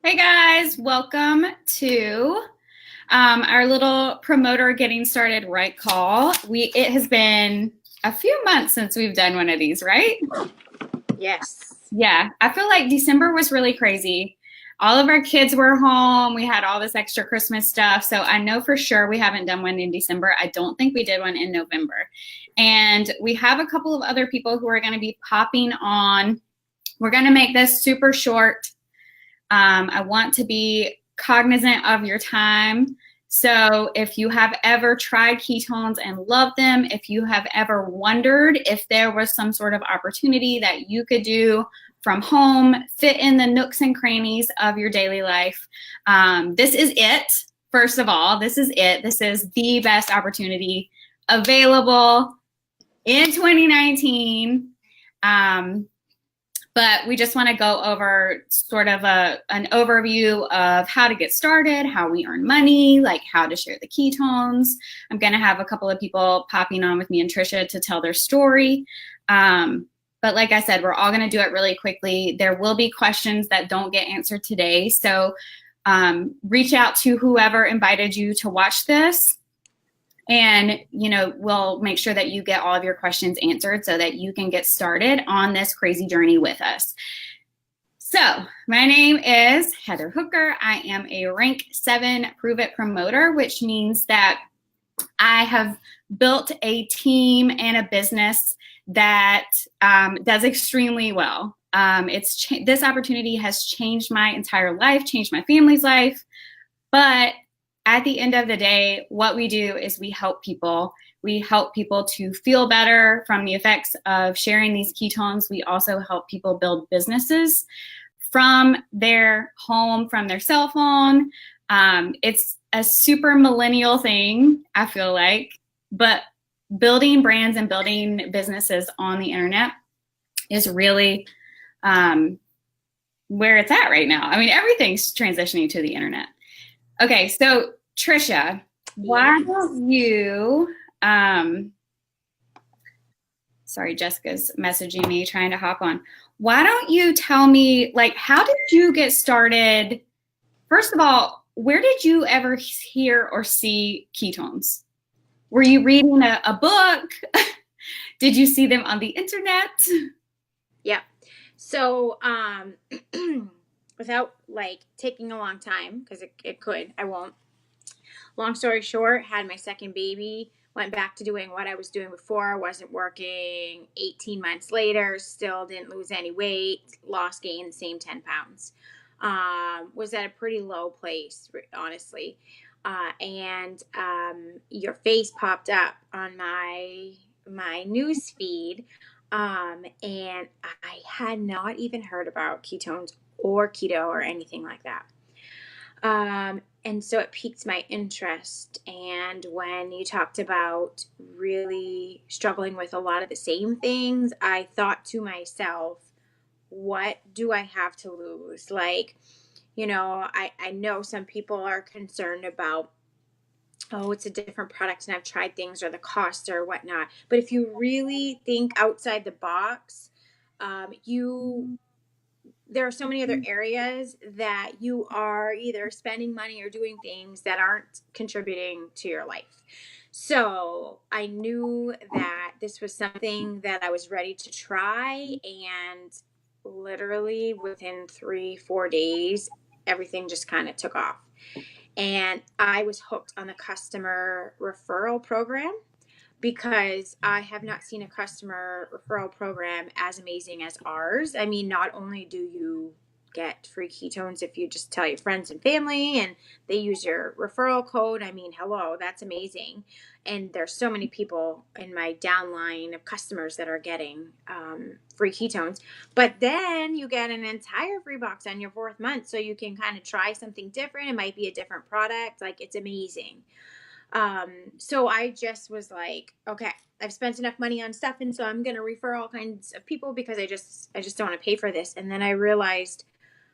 Hey guys, welcome to our little promoter getting started right call. It has been a few months since we've done one of these, right? Yes. Yeah, I feel like December was really crazy. All of our kids were home. We had all this extra Christmas stuff. So I know for sure we haven't done one in December. I don't think we did one in November. And we have a couple of other people who are going to be popping on. We're going to make this super short. I want to be cognizant of your time. So if you have ever tried ketones and loved them, if you have ever wondered if there was some sort of opportunity that you could do from home, fit in the nooks and crannies of your daily life, this is it. First of all, this is it. This is the best opportunity available in 2019. But we just want to go over sort of an overview of how to get started, how we earn money, like how to share the ketones. I'm going to have a couple of people popping on with me and Trisha to tell their story. But like I said, we're all going to do it really quickly. There will be questions that don't get answered today. So reach out to whoever invited you to watch this. And, we'll make sure that you get all of your questions answered so that you can get started on this crazy journey with us. So my name is Heather Hooker. I am a rank 7 PRUVIT promoter, which means that I have built a team and a business that does extremely well. This opportunity has changed my entire life, changed my family's life, but at the end of the day, what we do is we help people. We help people to feel better from the effects of sharing these ketones. We also help people build businesses from their home, from their cell phone. It's a super millennial thing, I feel like, but building brands and building businesses on the internet is really where it's at right now. I mean, everything's transitioning to the internet. Okay, so Trisha, why don't you, sorry, Jessica's messaging me trying to hop on. Why don't you tell me, like, how did you get started? First of all, where did you ever hear or see ketones? Were you reading a book? Did you see them on the internet? Yeah. So, without like taking a long time, because it could, I won't. Long story short, had my second baby, went back to doing what I was doing before, wasn't working. 18 months later, still didn't lose any weight, lost, gained the same 10 pounds. Was at a pretty low place, honestly. And your face popped up on my news feed. And I had not even heard about ketones or keto or anything like that. And so it piqued my interest. And when you talked about really struggling with a lot of the same things, I thought to myself, what do I have to lose? Like, I know some people are concerned about, oh, it's a different product and I've tried things or the cost or whatnot. But if you really think outside the box, there are so many other areas that you are either spending money or doing things that aren't contributing to your life. So I knew that this was something that I was ready to try. And literally within 3-4 days, everything just kind of took off. And I was hooked on the customer referral program because I have not seen a customer referral program as amazing as ours. I mean, not only do you get free ketones if you just tell your friends and family and they use your referral code. I mean, hello, that's amazing. And there's so many people in my downline of customers that are getting free ketones. But then you get an entire free box on your 4th month, so you can kind of try something different. It might be a different product. Like, it's amazing. So I just was like, okay, I've spent enough money on stuff, and so I'm going to refer all kinds of people because I just don't want to pay for this. And then I realized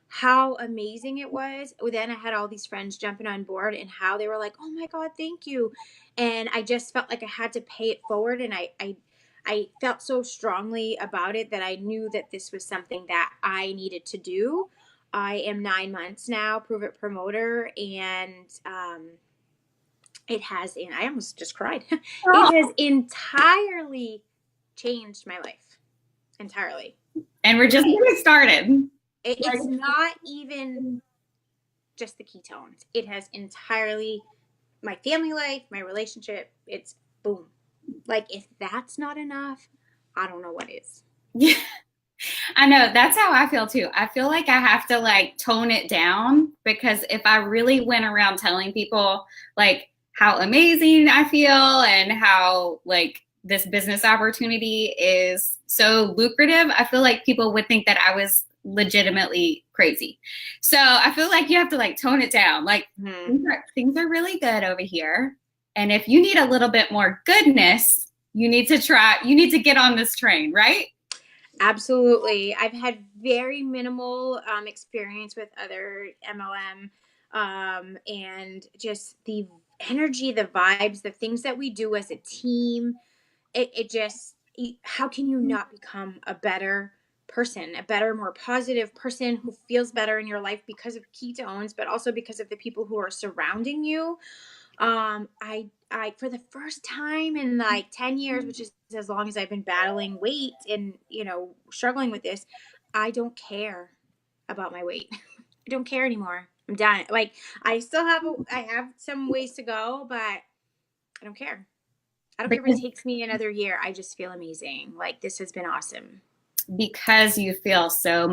how amazing it was. Then I had all these friends jumping on board and how they were like, oh my God, thank you. And I just felt like I had to pay it forward. And I felt so strongly about it that I knew that this was something that I needed to do. I am 9 months now, Pruvit Promoter, and it has, and I almost just cried. It has entirely changed my life. Entirely. And we're just getting started. It's not even just the ketones. It has entirely my family life, my relationship. It's boom. Like, if that's not enough, I don't know what is. Yeah. I know, that's how I feel too. I feel like I have to like tone it down, because if I really went around telling people like how amazing I feel and how like this business opportunity is so lucrative, I feel like people would think that I was legitimately crazy. So I feel like you have to like tone it down. Like things are really good over here. And if you need a little bit more goodness, you need to get on this train, right? Absolutely. I've had very minimal experience with other MLM, and just the energy, the vibes, the things that we do as a team. It just, how can you not become a better person, a better, more positive person who feels better in your life because of ketones, but also because of the people who are surrounding you? I for the first time in like 10 years, which is as long as I've been battling weight and, struggling with this, I don't care about my weight. I don't care anymore. I'm done. Like, I still I have some ways to go, but I don't care. I don't care if it takes me another year. I just feel amazing. Like, this has been awesome. Because you feel so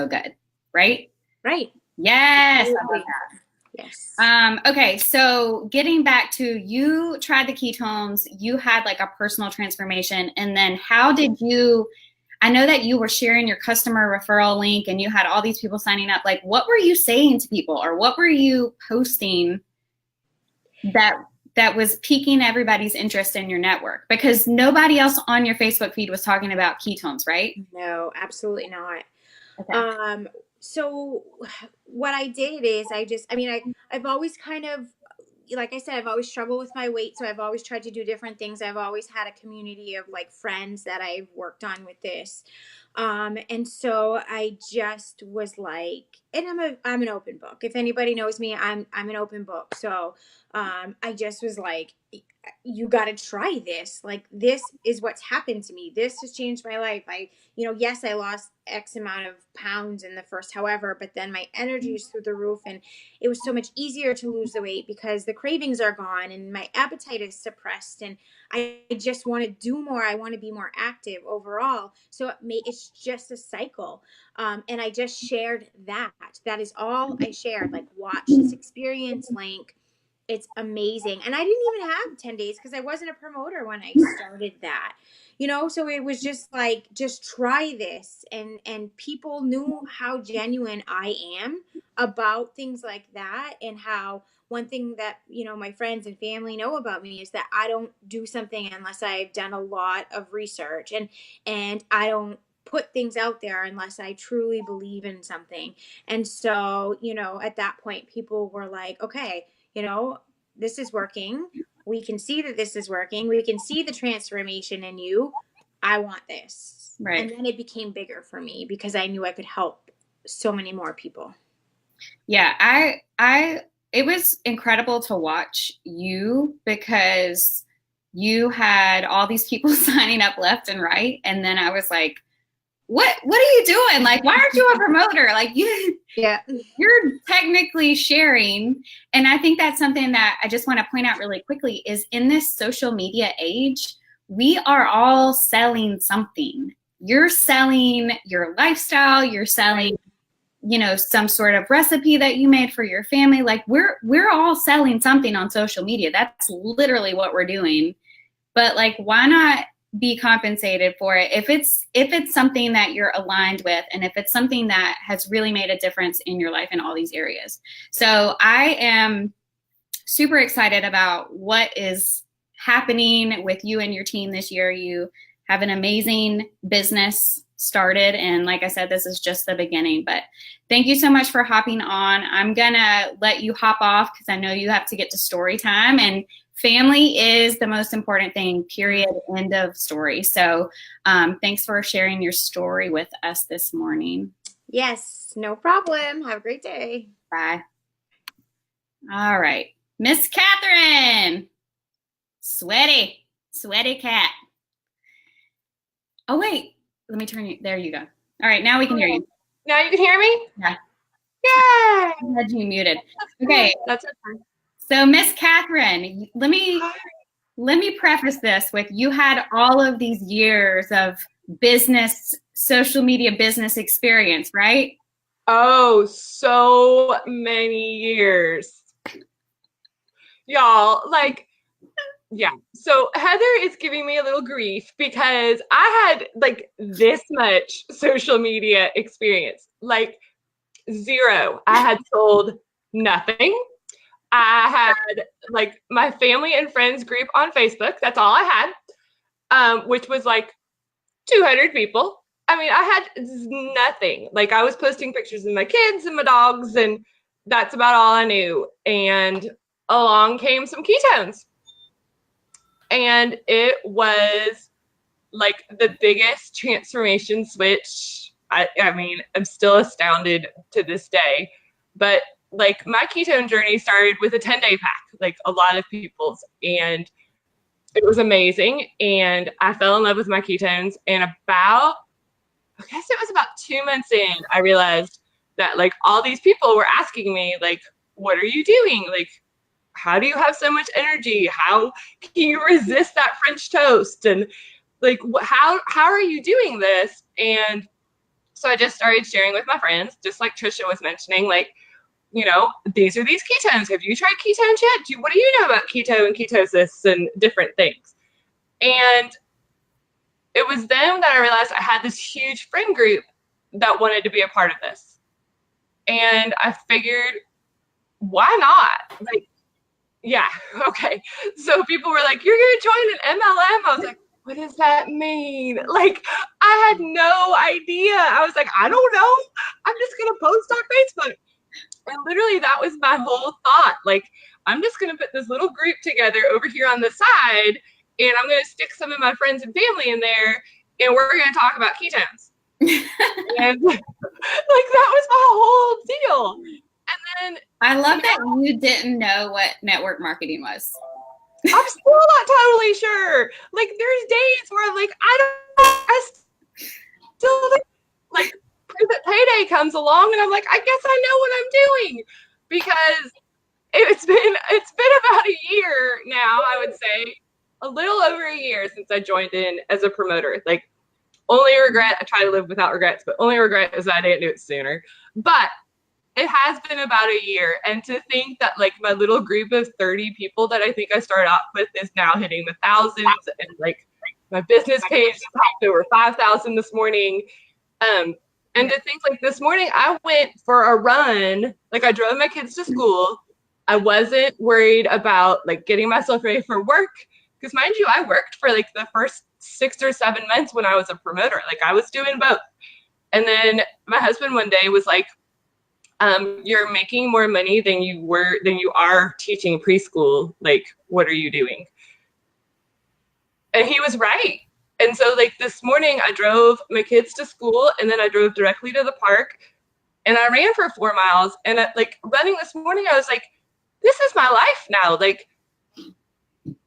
good, right? Right. Yes. Yes. Okay, so getting back to, you tried the ketones, you had like a personal transformation, and then how did you, I know that you were sharing your customer referral link and you had all these people signing up. Like, what were you saying to people, or what were you posting that was piquing everybody's interest in your network? Because nobody else on your Facebook feed was talking about ketones, right? No, absolutely not. Okay. So what I did is I've always kind of, like I said, I've always struggled with my weight. So I've always tried to do different things. I've always had a community of like friends that I've worked on with this. And so I just was like, and I'm an open book. If anybody knows me, I'm an open book. So, I just was like, you got to try this. Like, this is what's happened to me. This has changed my life. Yes, I lost X amount of pounds in the first, however, but then my energy is through the roof, and it was so much easier to lose the weight because the cravings are gone and my appetite is suppressed, and I just want to do more. I want to be more active overall. So it's just a cycle. And I just shared that. That is all I shared. Like, watch this experience link. It's amazing. And I didn't even have 10 days because I wasn't a promoter when I started that. So it was just like, just try this. And people knew how genuine I am about things like that, and how one thing that, my friends and family know about me is that I don't do something unless I've done a lot of research, and I don't put things out there unless I truly believe in something. And so, at that point, people were like, okay, this is working. We can see that this is working. We can see the transformation in you. I want this. Right. And then it became bigger for me because I knew I could help so many more people. Yeah, it was incredible to watch you, because you had all these people signing up left and right. And then I was like, what are you doing? Like, why aren't you a promoter? Like, you're technically sharing. And I think that's something that I just want to point out really quickly is, in this social media age, we are all selling something. You're selling your lifestyle, you're selling, some sort of recipe that you made for your family. Like, we're all selling something on social media. That's literally what we're doing. But like, why not be compensated for it if it's something that you're aligned with, and if it's something that has really made a difference in your life in all these areas. So I am super excited about what is happening with you and your team this year. You have an amazing business started, and like I said, this is just the beginning. But thank you so much for hopping on. I'm gonna let you hop off because I know you have to get to story time, and family is the most important thing, period, end of story. So thanks for sharing your story with us this morning. Yes, no problem. Have a great day. Bye. All right. Miss Katherine. Sweaty cat. Oh, wait. Let me turn you. There you go. All right. Now we can hear you. Now you can hear me? Yeah. Yay! I had you muted. Okay. That's okay. So, Miss Katherine, let me preface this with, you had all of these years of business, social media business experience, right? Oh, so many years. Y'all, like, yeah. So Heather is giving me a little grief because I had like this much social media experience, like zero. I had sold nothing. I had like my family and friends group on Facebook. That's all I had, which was like 200 people. I mean, I had nothing. Like I was posting pictures of my kids and my dogs, and that's about all I knew. And along came some ketones. And it was like the biggest transformation switch. I mean, I'm still astounded to this day. But like my ketone journey started with a 10-day pack, like a lot of people's. And it was amazing. And I fell in love with my ketones. And I guess it was about 2 months in, I realized that like all these people were asking me, like, what are you doing? Like, how do you have so much energy? How can you resist that French toast? And like, how are you doing this? And so I just started sharing with my friends, just like Trisha was mentioning, like, you know, these are these ketones. Have you tried ketones yet? What do you know about keto and ketosis and different things? And it was then that I realized I had this huge friend group that wanted to be a part of this. And I figured, why not? Like, yeah, okay. So people were like, you're going to join an MLM? I was like, what does that mean? Like, I had no idea. I was like, I don't know. I'm just going to post on Facebook. And literally that was my whole thought. Like, I'm just going to put this little group together over here on the side, and I'm going to stick some of my friends and family in there, and we're going to talk about ketones. And like, that was my whole deal. And then I love that you didn't know what network marketing was. I'm still not totally sure. Like, there's days where I'm like, I still like Pruvit Payday comes along, and I'm like, I guess I know what I'm doing, because it's been about a year now, I would say, a little over a year since I joined in as a promoter. Like, only regret, I try to live without regrets, but only regret is that I didn't do it sooner. But it has been about a year, and to think that like my little group of 30 people that I think I started off with is now hitting the thousands, and like my business page topped over 5,000 this morning. And to think like this morning I went for a run, like I drove my kids to school. I wasn't worried about like getting myself ready for work, because mind you, I worked for like the first 6 or 7 months when I was a promoter. Like I was doing both. And then my husband one day was like, you're making more money than you are teaching preschool. Like, what are you doing? And he was right. And so like this morning I drove my kids to school, and then I drove directly to the park, and I ran for 4 miles. And like running this morning, I was like, this is my life now. Like,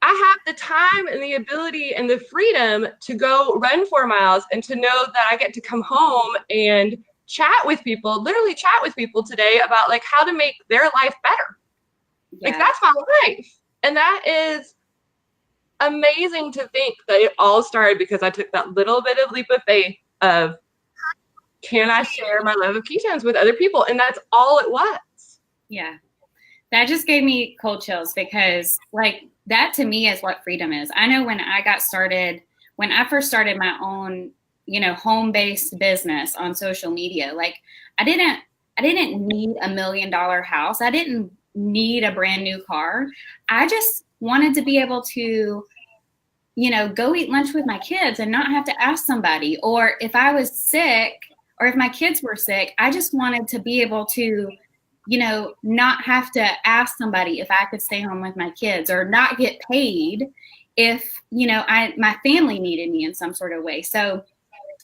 I have the time and the ability and the freedom to go run 4 miles, and to know that I get to come home and literally chat with people today about like how to make their life better. Yeah. Like, that's my life. And that is amazing to think that it all started because I took that little bit of leap of faith of, can I share my love of ketones with other people? And that's all it was. Yeah. That just gave me cold chills, because like that to me is what freedom is. I know when I first started my own, you know, home-based business on social media, like I didn't need $1 million house. I didn't need a brand new car. I just wanted to be able to, you know, go eat lunch with my kids and not have to ask somebody. Or if I was sick, or if my kids were sick, I just wanted to be able to, you know, not have to ask somebody if I could stay home with my kids, or not get paid if, you know, my family needed me in some sort of way. So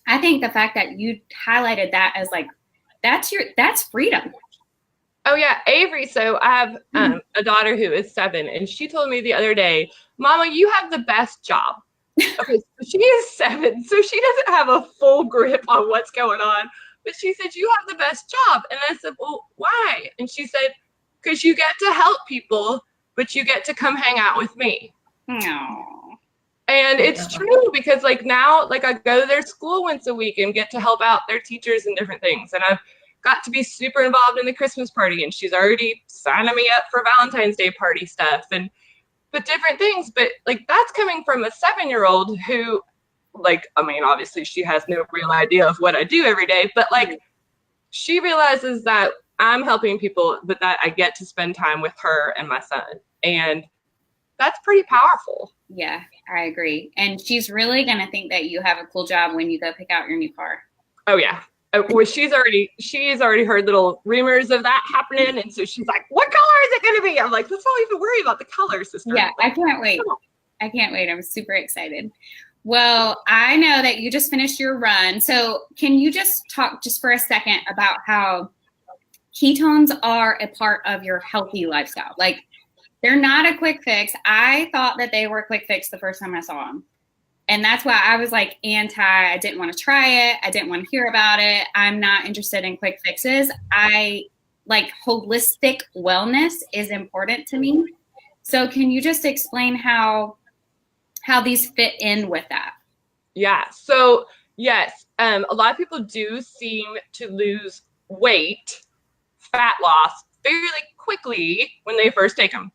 I think the fact that you highlighted that as like that's freedom. Oh yeah, Avery. So I have a daughter who is 7, and she told me the other day, Mama, you have the best job. Okay, so she is 7, so she doesn't have a full grip on what's going on. But she said, you have the best job. And I said, well, why? And she said, because you get to help people, but you get to come hang out with me. Aww. And it's true, because like now, like I go to their school once a week and get to help out their teachers and different things. And I've got to be super involved in the Christmas party, and she's already signing me up for Valentine's Day party stuff but different things. But like that's coming from a 7-year-old who, like, I mean, obviously she has no real idea of what I do every day, but like she realizes that I'm helping people, but that I get to spend time with her and my son. And that's pretty powerful. Yeah, I agree. And she's really going to think that you have a cool job when you go pick out your new car. Oh yeah. Well, she's already heard little rumors of that happening. And so she's like, what color is it going to be? I'm like, let's not even worry about the color, sister. Yeah, like, I can't wait. I can't wait. I'm super excited. Well, I know that you just finished your run. So can you just talk just for a second about how ketones are a part of your healthy lifestyle? Like, they're not a quick fix. I thought that they were a quick fix the first time I saw them. And that's why I was like I didn't want to try it. I didn't want to hear about it. I'm not interested in quick fixes. I like holistic wellness is important to me. So can you just explain how these fit in with that? Yeah. So yes, a lot of people do seem to lose weight, fat loss fairly quickly when they first take them.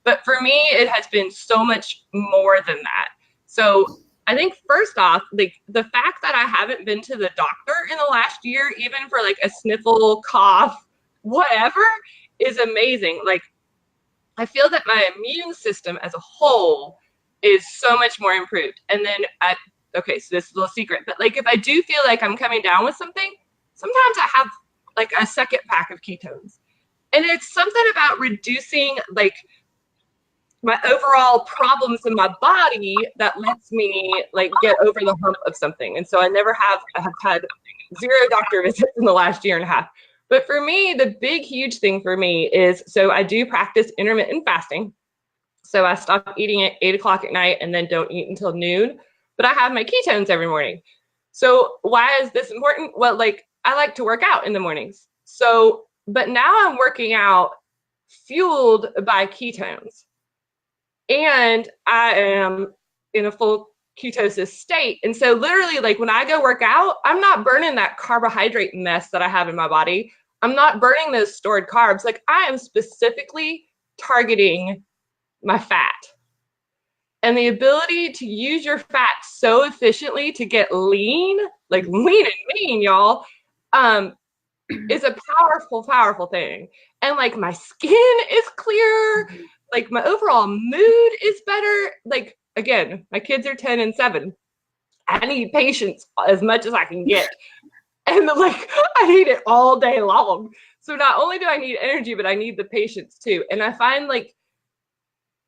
But for me, it has been so much more than that. So I think first off, like the fact that I haven't been to the doctor in the last year, even for like a sniffle, cough, whatever, is amazing. Like I feel that my immune system as a whole is so much more improved. And then okay, so this is a little secret, but like if I do feel like I'm coming down with something, sometimes I have like a second pack of ketones. And it's something about reducing like my overall problems in my body that lets me like get over the hump of something. And so I have had 0 doctor visits in the last year and a half. But for me, the big, huge thing for me is, so I do practice intermittent fasting. So I stop eating at 8 o'clock at night and then don't eat until noon, but I have my ketones every morning. So why is this important? Well, like I like to work out in the mornings. So, but now I'm working out fueled by ketones. And I am in a full ketosis state. And so literally like when I go work out, I'm not burning that carbohydrate mess that I have in my body. I'm not burning those stored carbs. Like I am specifically targeting my fat. And the ability to use your fat so efficiently to get lean, like lean and mean, y'all, is a powerful, powerful thing. And like my skin is clear. Like my overall mood is better. Like, again, my kids are 10 and 7. I need patience as much as I can get. And like, I need it all day long. So not only do I need energy, but I need the patience too. And I find like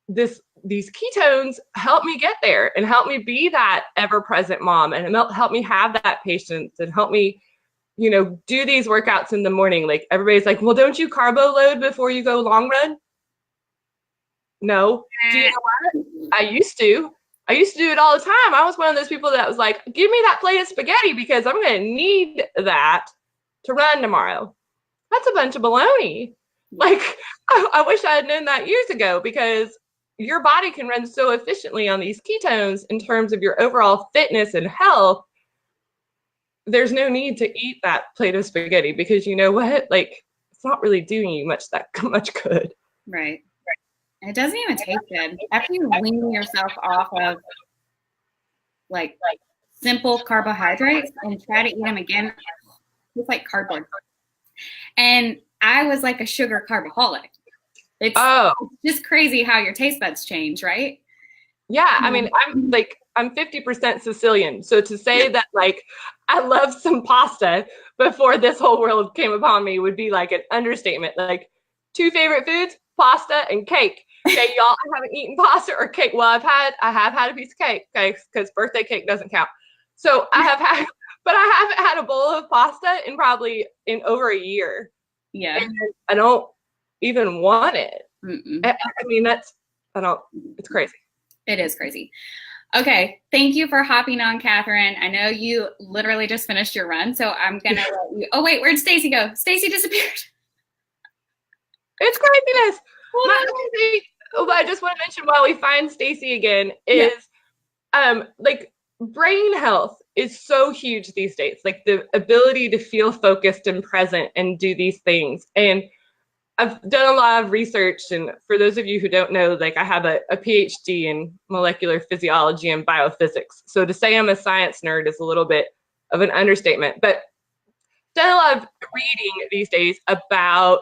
these ketones help me get there and help me be that ever-present mom and help me have that patience and help me, you know, do these workouts in the morning. Like everybody's like, well, don't you carbo load before you go long run? No. Do you know what? I used to do it all the time. I was one of those people that was like, give me that plate of spaghetti because I'm going to need that to run tomorrow. That's a bunch of baloney. Like, I wish I had known that years ago, because your body can run so efficiently on these ketones in terms of your overall fitness and health. There's no need to eat that plate of spaghetti because you know what? Like, it's not really doing you much good. Right. It doesn't even taste good. After you wean yourself off of like simple carbohydrates and try to eat them again, it's like cardboard. And I was like a sugar carbaholic. It's just crazy how your taste buds change, right? Yeah, I mean, I'm 50% Sicilian. So to say that like I love some pasta before this whole world came upon me would be like an understatement. Like 2 favorite foods, pasta and cake. Okay, y'all, I haven't eaten pasta or cake. Well, I have had a piece of cake, okay, because birthday cake doesn't count. So I have had, but I haven't had a bowl of pasta in over a year. Yeah. And I don't even want it. I mean, it's crazy. It is crazy. Okay. Thank you for hopping on, Katherine. I know you literally just finished your run, so I'm going to let you. Oh, wait, where'd Stacy go? Stacy disappeared. It's craziness. I just want to mention while we find Stacy again is like brain health is so huge these days. Like the ability to feel focused and present and do these things. And I've done a lot of research, and for those of you who don't know, like I have a PhD in molecular physiology and biophysics. So to say I'm a science nerd is a little bit of an understatement, but done a lot of reading these days about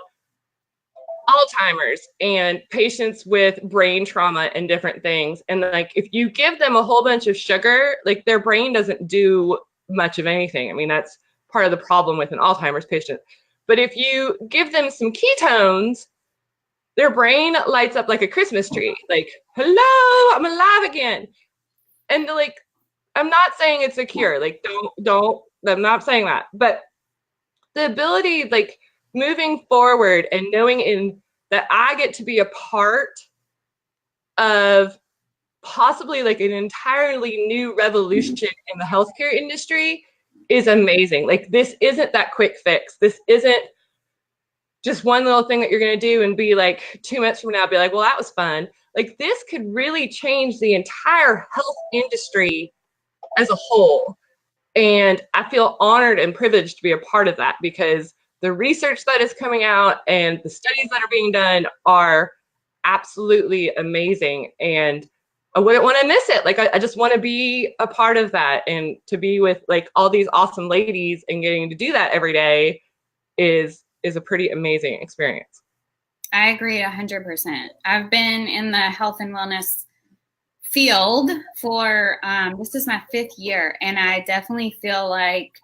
Alzheimer's and patients with brain trauma and different things. And like if you give them a whole bunch of sugar, like their brain doesn't do much of anything. I mean, that's part of the problem with an Alzheimer's patient. But if you give them some ketones, their brain lights up like a Christmas tree. Like, hello, I'm alive again. And like, I'm not saying it's a cure. Like, don't, I'm not saying that. But the ability, like moving forward and knowing that I get to be a part of possibly like an entirely new revolution in the healthcare industry is amazing. Like this isn't that quick fix. This isn't just one little thing that you're going to do and be like 2 months from now, be like, well, that was fun. Like this could really change the entire health industry as a whole. And I feel honored and privileged to be a part of that because the research that is coming out and the studies that are being done are absolutely amazing. And I wouldn't want to miss it. Like, I just want to be a part of that, and to be with like all these awesome ladies and getting to do that every day is a pretty amazing experience. I agree 100%. I've been in the health and wellness field for, this is my 5th year. And I definitely feel like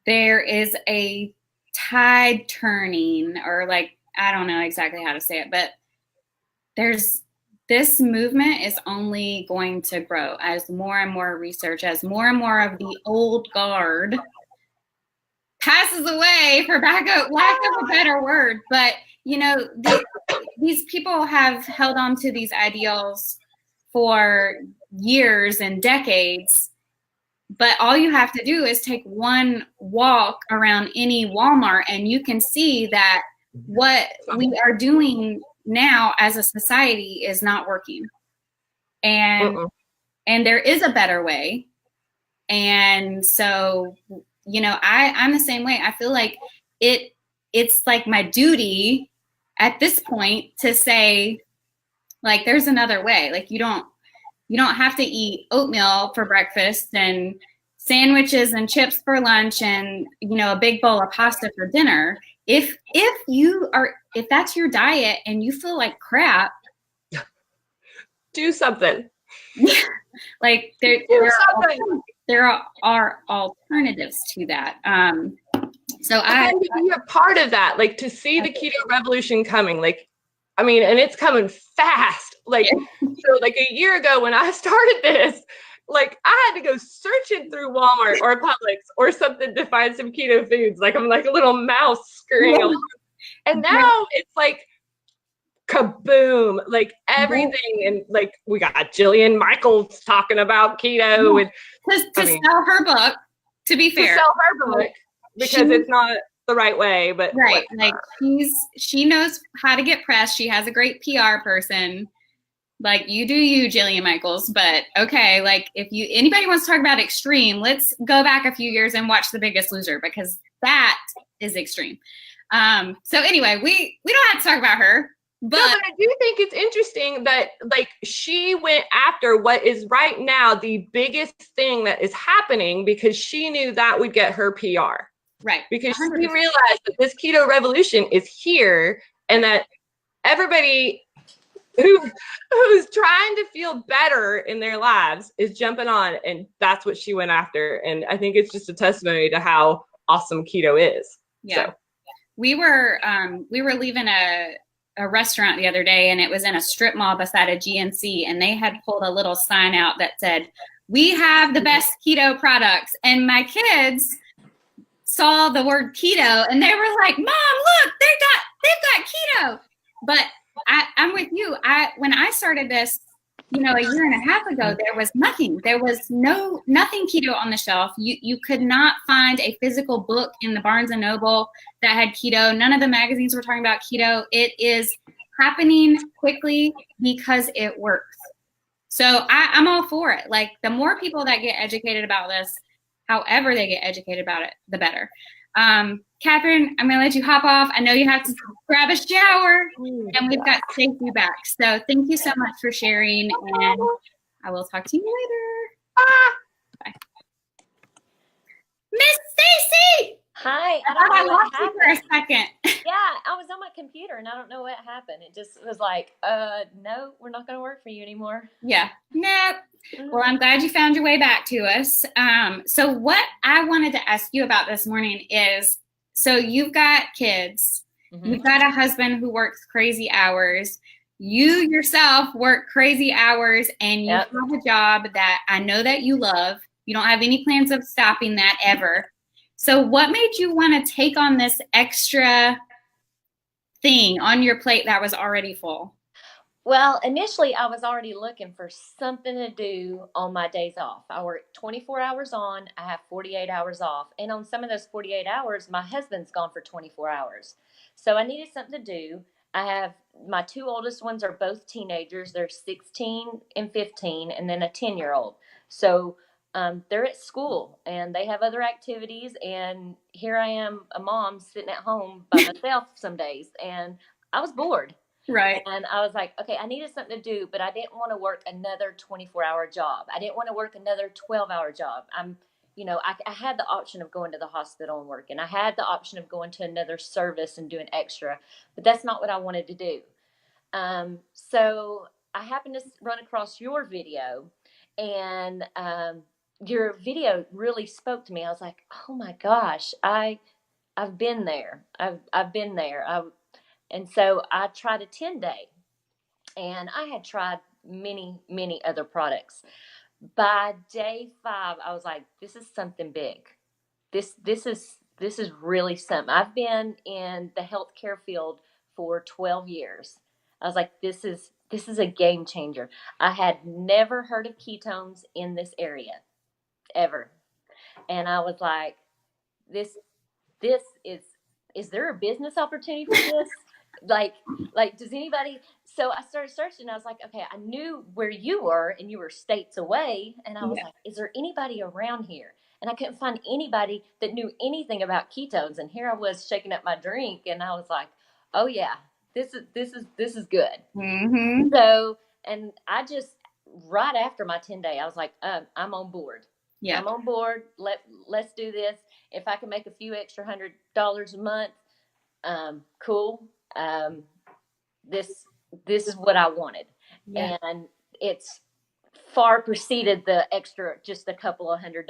there is a tide turning, or like, I don't know exactly how to say it, but this movement is only going to grow as more and more research, as more and more of the old guard passes away, for lack of a better word. But, you know, these people have held on to these ideals for years and decades. But all you have to do is take one walk around any Walmart and you can see that what we are doing now as a society is not working. And there is a better way. And so, you know, I'm the same way. I feel like it's like my duty at this point to say, like, there's another way. Like, you don't have to eat oatmeal for breakfast and sandwiches and chips for lunch and, you know, a big bowl of pasta for dinner. If that's your diet and you feel like crap, do something. Like there are alternatives to that. So I to be a part of that, like to see the keto revolution coming, like, I mean, and it's coming fast. Like, so like a year ago when I started this, like I had to go searching through Walmart or Publix or something to find some keto foods. Like I'm like a little mouse scurrying along. And now it's like kaboom, like everything. And like we got Jillian Michaels talking about keto and to sell her book, to be fair. To sell her book because it's not the right way, but right. Like she knows how to get press. She has a great PR person. Like you do you, Jillian Michaels, but okay. Like if anybody wants to talk about extreme, let's go back a few years and watch The Biggest Loser, because that is extreme. So anyway, we don't have to talk about her, but no, but I do think it's interesting that like she went after what is right now the biggest thing that is happening because she knew that would get her PR. Right. Because 100%. She realized that this keto revolution is here and that everybody who's trying to feel better in their lives is jumping on, and that's what she went after. And I think it's just a testimony to how awesome keto is. Yeah. So. We were leaving a restaurant the other day, and it was in a strip mall beside a GNC, and they had pulled a little sign out that said, we have the best keto products. And my kids saw the word keto and they were like, Mom, look, they've got keto. But I'm with you. When I started this, a year and a half ago, there was nothing. There was nothing keto on the shelf. You could not find a physical book in the Barnes and Noble that had keto. None of the magazines were talking about keto. It is happening quickly because it works. So I'm all for it. Like, the more people that get educated about this, however they get educated about it, the better. Katherine, I'm going to let you hop off. I know you have to grab a shower, and we've got Stacey back. So thank you so much for sharing, and I will talk to you later. Bye. Miss Stacey! Hi. I thought I lost you for a second. Yeah, I was on my computer, and I don't know what happened. It just was like, no, we're not going to work for you anymore. Yeah. Nope. Well, I'm glad you found your way back to us. So what I wanted to ask you about this morning is, so you've got kids, you've got a husband who works crazy hours, you yourself work crazy hours, and you have a job that I know that you love. You don't have any plans of stopping that ever. So what made you want to take on this extra thing on your plate that was already full? Well, initially, I was already looking for something to do on my days off. I work 24 hours on, I have 48 hours off. And on some of those 48 hours, my husband's gone for 24 hours. So I needed something to do. I have my two oldest ones are both teenagers. They're 16 and 15, and then a 10-year-old. So they're at school and they have other activities. And here I am, a mom sitting at home by myself some days. And I was bored. Right. And I was like, okay, I needed something to do, but I didn't want to work another 24-hour job. I didn't want to work another 12-hour job. I had the option of going to the hospital and working. I had the option of going to another service and doing extra, but that's not what I wanted to do. So I happened to run across your video, and your video really spoke to me. I was like, oh my gosh, I've been there. I've been there. And so I tried a 10-day, and I had tried many, many other products. By day 5, I was like, this is something big. This is really something. I've been in the healthcare field for 12 years. I was like, this is a game changer. I had never heard of ketones in this area ever. And I was like, this is there a business opportunity for this? like does anybody? So I started searching. I was like, okay, I knew where you were, and you were states away, and I was like, is there anybody around here? And I couldn't find anybody that knew anything about ketones. And here I was shaking up my drink, and I was like, oh yeah, this is good. So, and I just, right after my 10-day, I was like, I'm on board. Yeah, I'm on board. Let's do this. If I can make a few extra $100 a month, cool. This is what I wanted. Yeah. And it's far preceded the extra, just a couple of $100,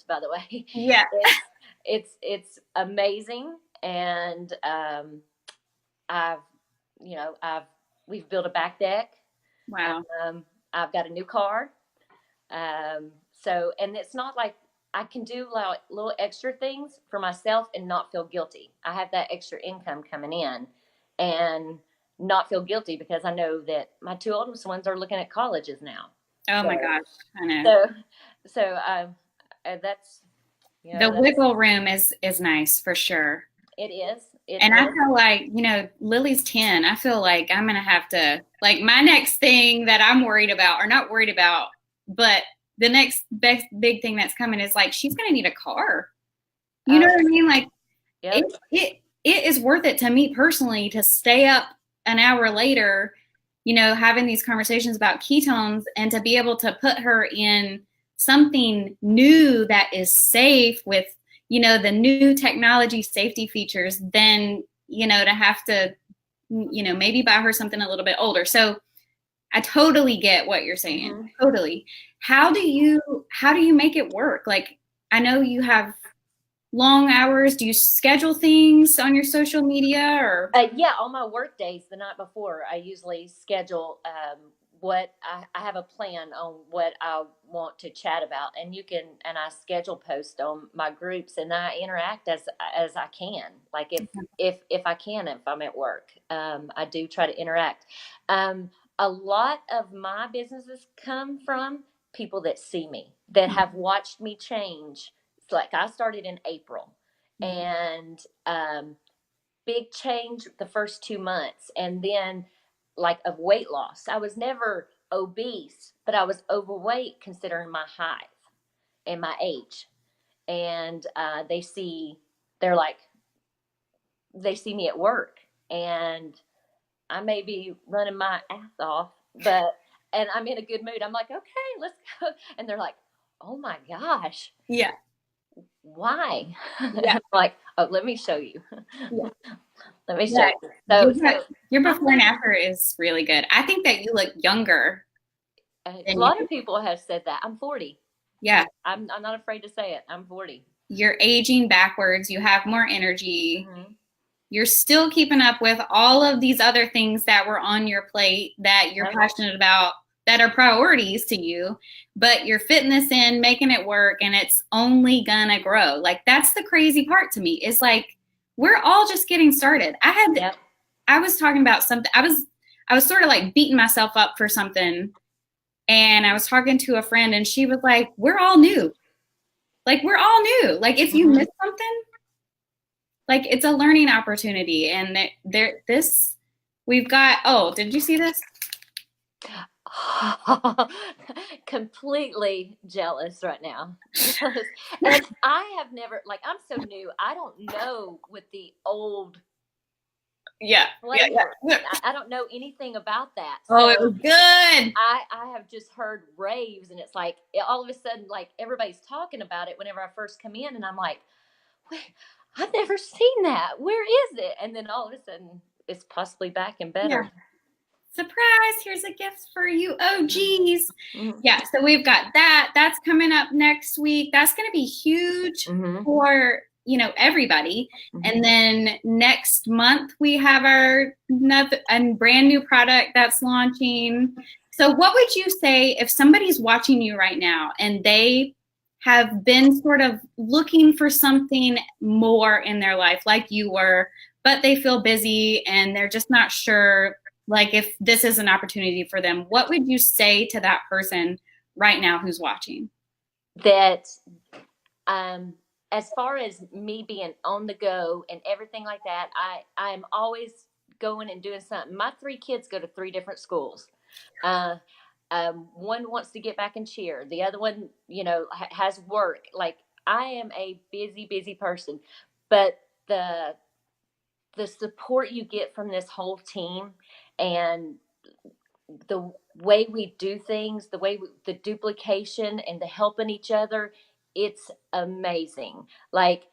by the way. Yeah. It's amazing. And, we've built a back deck. Wow. I've got a new car. So, and it's not like I can do like little extra things for myself and not feel guilty. I have that extra income coming in and not feel guilty because I know that my two oldest ones are looking at colleges now. Oh my gosh, I know. So that's, the wiggle room is nice for sure. It is. I feel like, Lily's 10. I feel like I'm going to have to, like, my next thing that I'm worried about, or not worried about, but the next big thing that's coming is like, she's going to need a car. You know what I mean? Like, it is worth it to me personally to stay up an hour later, having these conversations about ketones, and to be able to put her in something new that is safe with, the new technology safety features, than, to have to, maybe buy her something a little bit older. So I totally get what you're saying. Mm-hmm. Totally. How do you make it work? Like, I know you have long hours. Do you schedule things on your social media, or? Yeah, on my work days, the night before, I usually schedule what I have a plan on what I want to chat about, and I schedule posts on my groups, and I interact as I can. Like if I can, if I'm at work, I do try to interact. A lot of my businesses come from people that see me, that have watched me change. It's like I started in April, and big change the first 2 months, and then like of weight loss. I was never obese, but I was overweight considering my height and my age. And they're like, they see me at work, and I may be running my ass off, and I'm in a good mood. I'm like, okay, let's go. And they're like, oh my gosh. Yeah. Why? Yeah. I'm like, oh, let me show you. Yeah. Let me show you. Your before and after is really good. I think that you look younger. A lot of people have said that. I'm 40. Yeah. I'm not afraid to say it. I'm 40. You're aging backwards. You have more energy. You're still keeping up with all of these other things that were on your plate that you're passionate about, that are priorities to you, but you're fitting this in, making it work, and it's only gonna grow. Like, that's the crazy part to me. Is like, we're all just getting started. I was talking about something. I was sort of like beating myself up for something, and I was talking to a friend, and she was like, we're all new. Like, we're all new. Like, if you miss something, like, it's a learning opportunity. And we've got, did you see this? Completely jealous right now. And I have never, like, I'm so new. I don't know what the old flavor. I don't know anything about that. So, it was good. I have just heard raves, and it's like all of a sudden, like, everybody's talking about it whenever I first come in, and I'm like, wait, I've never seen that. Where is it? And then all of a sudden, it's possibly back and better. Yeah. Surprise, here's a gift for you. Oh, geez. Yeah, so we've got that. That's coming up next week. That's going to be huge for, everybody. And then next month, we have a brand new product that's launching. So what would you say if somebody's watching you right now and they have been sort of looking for something more in their life like you were, but they feel busy and they're just not sure, like, if this is an opportunity for them? What would you say to that person right now who's watching? That as far as me being on the go and everything like that, I'm always going and doing something. My 3 kids go to 3 different schools. One wants to get back in cheer. The other one, has work. Like, I am a busy person, but the support you get from this whole team and the way we do things, the duplication and the helping each other, it's amazing. Like,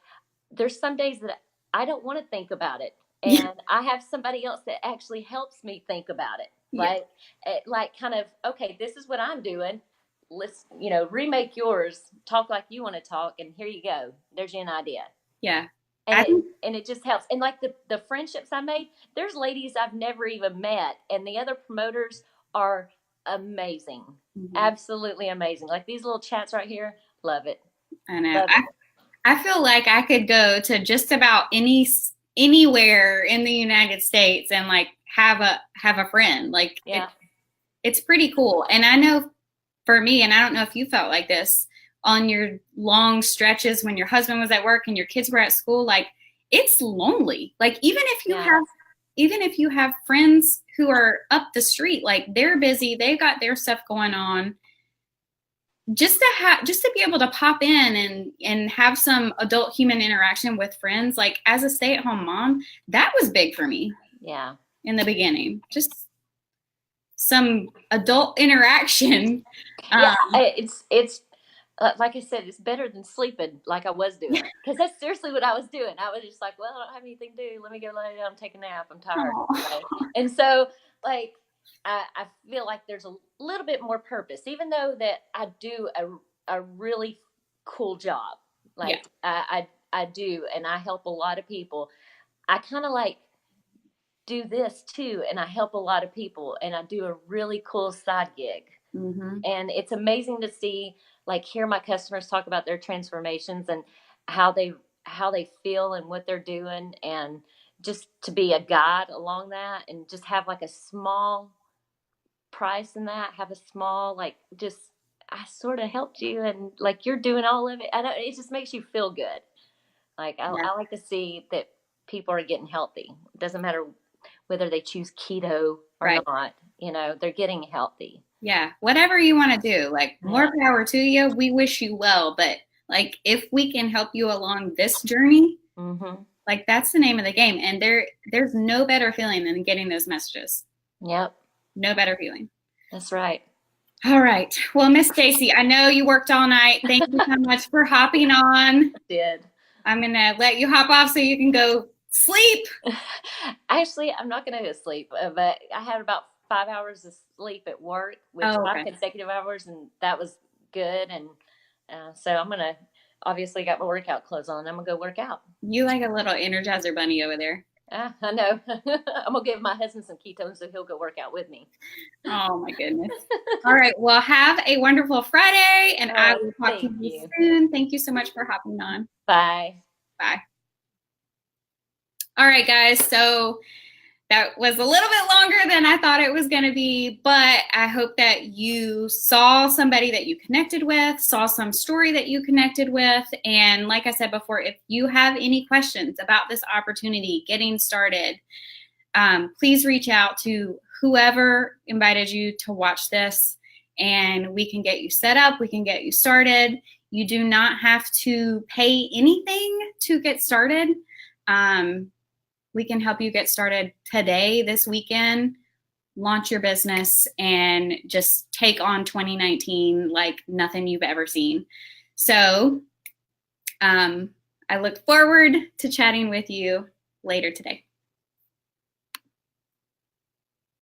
there's some days that I don't want to think about it, and I have somebody else that actually helps me think about it. Like kind of, okay, this is what I'm doing. Let's, remake yours. Talk like you want to talk, and here you go. There's an idea. Yeah. And it just helps. And like the friendships I made, there's ladies I've never even met, and the other promoters are amazing. Absolutely amazing. Like these little chats right here, love it. I know. I feel like I could go to just about anywhere in the United States and like have a friend. Like, it's pretty cool. And I know for me, and I don't know if you felt like this on your long stretches when your husband was at work and your kids were at school, like, it's lonely. Like, even if you have friends who are up the street, like, they're busy, they got their stuff going on, just to be able to pop in and have some adult human interaction with friends, like, as a stay-at-home mom, that was big for me. Yeah. In the beginning, just some adult interaction. It's like I said, it's better than sleeping like I was doing, because that's seriously what I was doing. I was just like, well, I don't have anything to do. Let me go lay down and take a nap. I'm tired. Right? And so, like, I feel like there's a little bit more purpose, even though that I do a really cool job. Like, I do, and I help a lot of people. I kind of like do this too, and I help a lot of people, and I do a really cool side gig. And it's amazing to see, like, hear my customers talk about their transformations and how they feel and what they're doing, and just to be a guide along that, and just have like a small price in that, have a small, like, just, I sort of helped you, and like you're doing all of it. I know it just makes you feel good. Like I like to see that people are getting healthy. It doesn't matter whether they choose keto or not, you know, they're getting healthy. Yeah. Whatever you want to do, like, more power to you. We wish you well, but like, if we can help you along this journey, like, that's the name of the game. And there's no better feeling than getting those messages. Yep. No better feeling. That's right. All right. Well, Miss Stacy, I know you worked all night. Thank you so much for hopping on. I did. I'm going to let you hop off so you can go sleep. Actually, I'm not going to go sleep, but I had about 5 hours of sleep at work with 5 consecutive hours, and that was good. And so I'm going to, obviously got my workout clothes on. I'm going to go work out. You like a little Energizer bunny over there. I know. I'm going to give my husband some ketones so he'll go work out with me. Oh, my goodness. All right. Well, have a wonderful Friday, and I will talk to you soon. Thank you so much for hopping on. Bye. Bye. All right, guys. So that was a little bit longer than I thought it was going to be, but I hope that you saw somebody that you connected with, saw some story that you connected with. And like I said before, if you have any questions about this opportunity, getting started, please reach out to whoever invited you to watch this, and we can get you set up. We can get you started. You do not have to pay anything to get started. We can help you get started today, this weekend, launch your business, and just take on 2019 like nothing you've ever seen. So I look forward to chatting with you later today.